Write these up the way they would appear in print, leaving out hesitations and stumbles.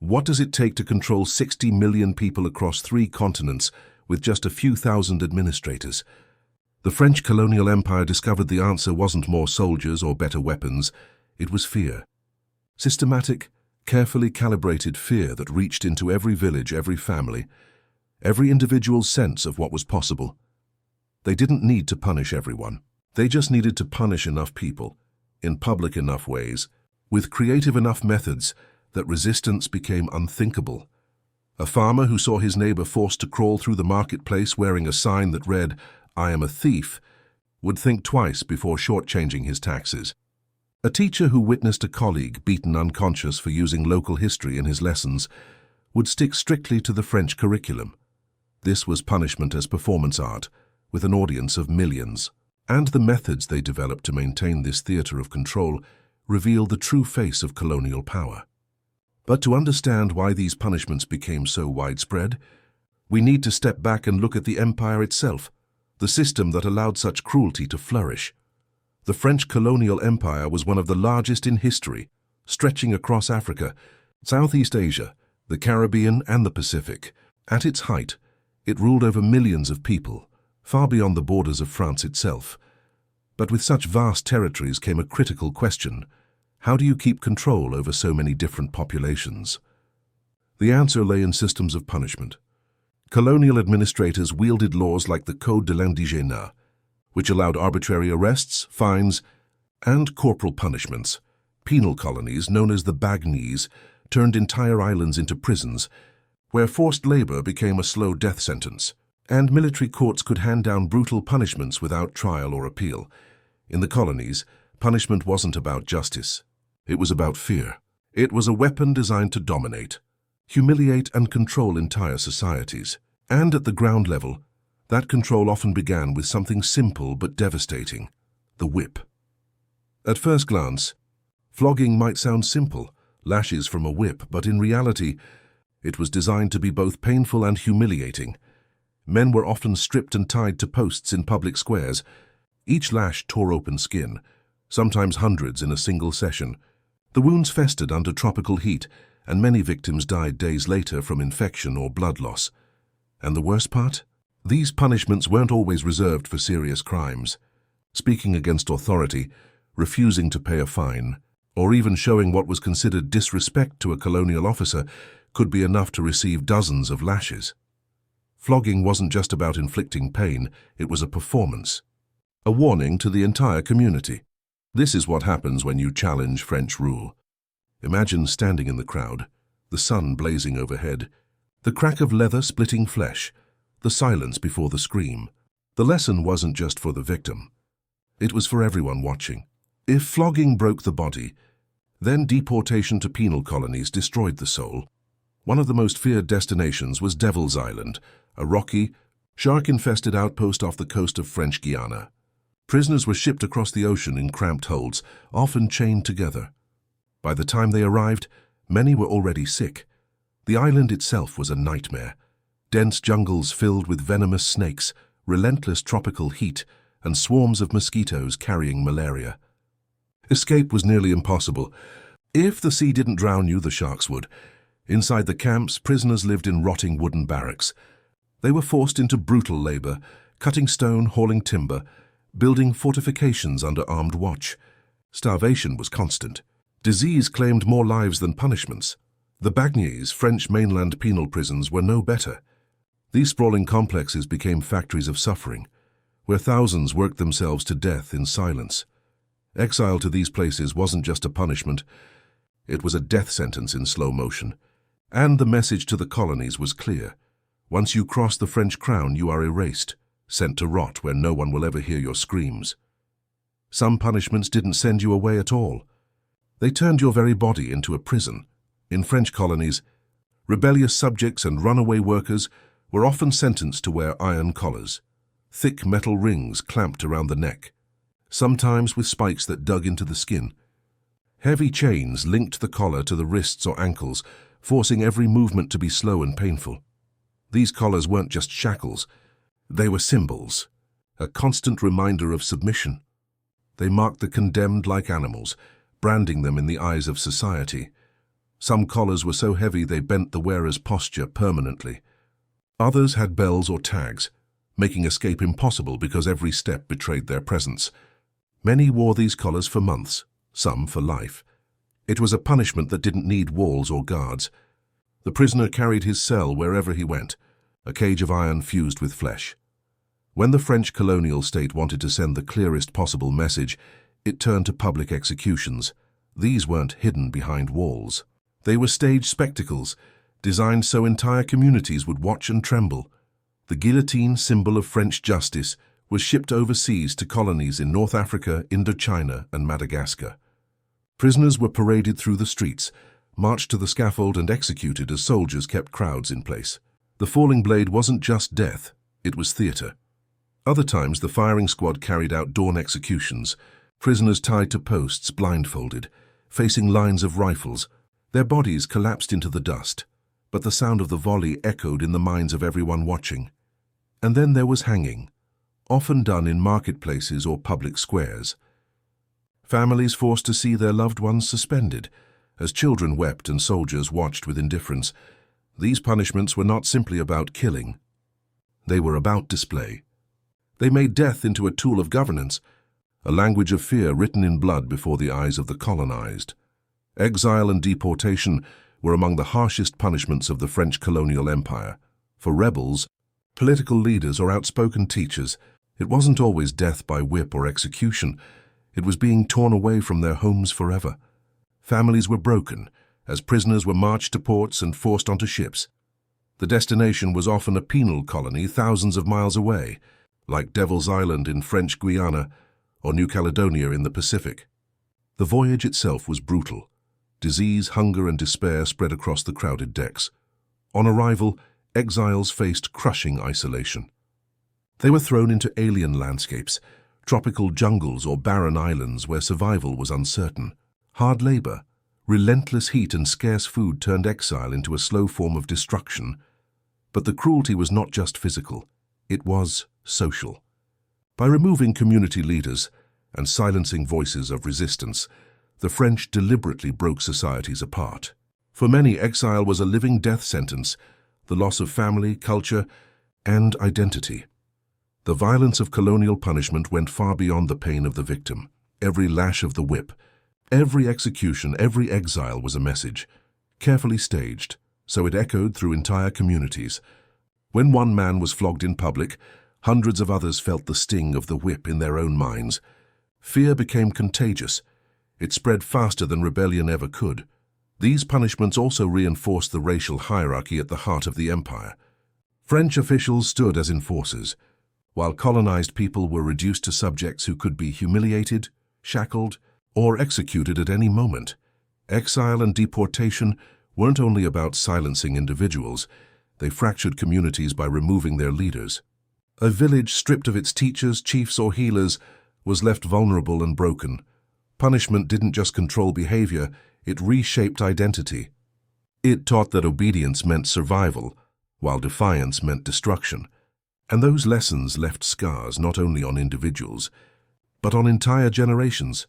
What does it take to control 60 million people across 3 continents with just a few thousand administrators? The French Colonial Empire discovered the answer wasn't more soldiers or better weapons, it was fear. Systematic, carefully calibrated fear that reached into every village, every family, every individual's sense of what was possible. They didn't need to punish everyone. They just needed to punish enough people, in public enough ways, with creative enough methods that resistance became unthinkable. A farmer who saw his neighbor forced to crawl through the marketplace wearing a sign that read, "I am a thief," would think twice before shortchanging his taxes. A teacher who witnessed a colleague beaten unconscious for using local history in his lessons would stick strictly to the French curriculum. This was punishment as performance art, with an audience of millions. And the methods they developed to maintain this theater of control reveal the true face of colonial power. But to understand why these punishments became so widespread, we need to step back and look at the empire itself, the system that allowed such cruelty to flourish. The French Colonial Empire was one of the largest in history, stretching across Africa, Southeast Asia, the Caribbean, and the Pacific. At its height, it ruled over millions of people, far beyond the borders of France itself. But with such vast territories came a critical question: how do you keep control over so many different populations? The answer lay in systems of punishment. Colonial administrators wielded laws like the Code de l'Indigène, which allowed arbitrary arrests, fines, and corporal punishments. Penal colonies, known as the bagnies, turned entire islands into prisons, where forced labor became a slow death sentence, and military courts could hand down brutal punishments without trial or appeal. In the colonies, punishment wasn't about justice. It was about fear. It was a weapon designed to dominate, humiliate, and control entire societies. And at the ground level, that control often began with something simple but devastating: the whip. At first glance, flogging might sound simple, lashes from a whip, but in reality, it was designed to be both painful and humiliating. Men were often stripped and tied to posts in public squares. Each lash tore open skin, sometimes hundreds in a single session. The wounds festered under tropical heat, and many victims died days later from infection or blood loss. And the worst part? These punishments weren't always reserved for serious crimes. Speaking against authority, refusing to pay a fine, or even showing what was considered disrespect to a colonial officer could be enough to receive dozens of lashes. Flogging wasn't just about inflicting pain, it was a performance, a warning to the entire community. This is what happens when you challenge French rule. Imagine standing in the crowd, the sun blazing overhead, the crack of leather splitting flesh, the silence before the scream. The lesson wasn't just for the victim. It was for everyone watching. If flogging broke the body, then deportation to penal colonies destroyed the soul. One of the most feared destinations was Devil's Island, a rocky, shark-infested outpost off the coast of French Guiana. Prisoners were shipped across the ocean in cramped holds, often chained together. By the time they arrived, many were already sick. The island itself was a nightmare. Dense jungles filled with venomous snakes, relentless tropical heat, and swarms of mosquitoes carrying malaria. Escape was nearly impossible. If the sea didn't drown you, the sharks would. Inside the camps, prisoners lived in rotting wooden barracks. They were forced into brutal labor, cutting stone, hauling timber, building fortifications under armed watch. Starvation was constant. Disease claimed more lives than punishments. The bagnies, French mainland penal prisons, were no better. These sprawling complexes became factories of suffering, where thousands worked themselves to death in silence. Exile to these places wasn't just a punishment, it was a death sentence in slow motion. And the message to the colonies was clear. Once you cross the French crown, you are erased, sent to rot where no one will ever hear your screams. Some punishments didn't send you away at all. They turned your very body into a prison. In French colonies, rebellious subjects and runaway workers were often sentenced to wear iron collars, thick metal rings clamped around the neck, sometimes with spikes that dug into the skin. Heavy chains linked the collar to the wrists or ankles, forcing every movement to be slow and painful. These collars weren't just shackles, they were symbols, a constant reminder of submission. They marked the condemned like animals, branding them in the eyes of society. Some collars were so heavy they bent the wearer's posture permanently. Others had bells or tags, making escape impossible because every step betrayed their presence. Many wore these collars for months, some for life. It was a punishment that didn't need walls or guards. The prisoner carried his cell wherever he went, a cage of iron fused with flesh. When the French colonial state wanted to send the clearest possible message, it turned to public executions. These weren't hidden behind walls. They were staged spectacles, designed so entire communities would watch and tremble. The guillotine, symbol of French justice, was shipped overseas to colonies in North Africa, Indochina, and Madagascar. Prisoners were paraded through the streets, marched to the scaffold and executed as soldiers kept crowds in place. The falling blade wasn't just death, it was theatre. Other times the firing squad carried out dawn executions, prisoners tied to posts, blindfolded, facing lines of rifles. Their bodies collapsed into the dust, but the sound of the volley echoed in the minds of everyone watching. And then there was hanging, often done in marketplaces or public squares. Families forced to see their loved ones suspended, as children wept and soldiers watched with indifference. These punishments were not simply about killing. They were about display. They made death into a tool of governance, a language of fear written in blood before the eyes of the colonized. Exile and deportation were among the harshest punishments of the French Colonial Empire. For rebels, political leaders, or outspoken teachers, it wasn't always death by whip or execution. It was being torn away from their homes forever. Families were broken, as prisoners were marched to ports and forced onto ships. The destination was often a penal colony thousands of miles away, like Devil's Island in French Guiana or New Caledonia in the Pacific. The voyage itself was brutal. Disease, hunger, and despair spread across the crowded decks. On arrival, exiles faced crushing isolation. They were thrown into alien landscapes, tropical jungles or barren islands where survival was uncertain. Hard labor, relentless heat, and scarce food turned exile into a slow form of destruction. But the cruelty was not just physical, it was social. By removing community leaders and silencing voices of resistance, the French deliberately broke societies apart. For many, exile was a living death sentence, the loss of family, culture, and identity. The violence of colonial punishment went far beyond the pain of the victim. Every lash of the whip, every execution, every exile was a message, carefully staged, so it echoed through entire communities. When one man was flogged in public, hundreds of others felt the sting of the whip in their own minds. Fear became contagious. It spread faster than rebellion ever could. These punishments also reinforced the racial hierarchy at the heart of the empire. French officials stood as enforcers, while colonized people were reduced to subjects who could be humiliated, shackled, or executed at any moment. Exile and deportation weren't only about silencing individuals, they fractured communities by removing their leaders. A village stripped of its teachers, chiefs, or healers was left vulnerable and broken. Punishment didn't just control behavior, it reshaped identity. It taught that obedience meant survival, while defiance meant destruction. And those lessons left scars not only on individuals, but on entire generations.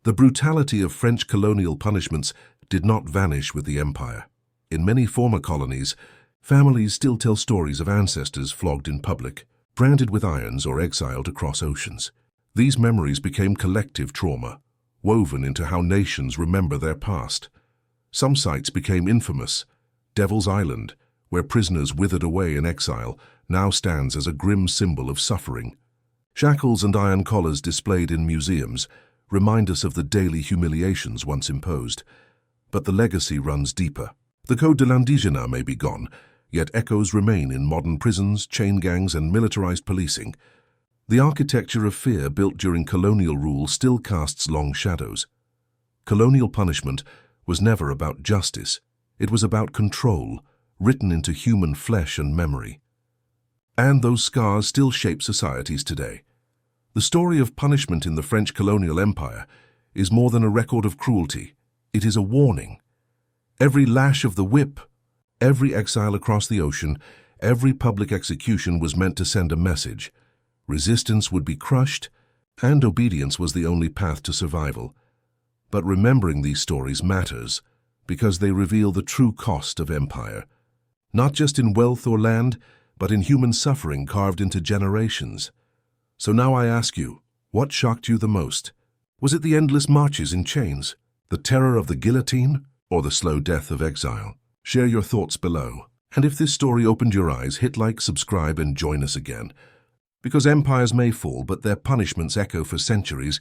The brutality of French colonial punishments did not vanish with the empire. In many former colonies, families still tell stories of ancestors flogged in public, branded with irons, or exiled across oceans. These memories became collective trauma, woven into how nations remember their past. Some sites became infamous. Devil's Island, where prisoners withered away in exile, now stands as a grim symbol of suffering. Shackles and iron collars displayed in museums remind us of the daily humiliations once imposed. But the legacy runs deeper. The Code de l'Indigène may be gone, yet echoes remain in modern prisons, chain gangs, and militarized policing. The architecture of fear built during colonial rule still casts long shadows. Colonial punishment was never about justice. It was about control, written into human flesh and memory. And those scars still shape societies today. The story of punishment in the French colonial empire is more than a record of cruelty. It is a warning. Every lash of the whip, every exile across the ocean, every public execution was meant to send a message. Resistance would be crushed, and obedience was the only path to survival. But remembering these stories matters. because they reveal the true cost of empire. Not just in wealth or land, but in human suffering carved into generations. So now I ask you, what shocked you the most? Was it the endless marches in chains, the terror of the guillotine, or the slow death of exile? Share your thoughts below. And if this story opened your eyes, hit like, subscribe, and join us again. Because empires may fall, but their punishments echo for centuries,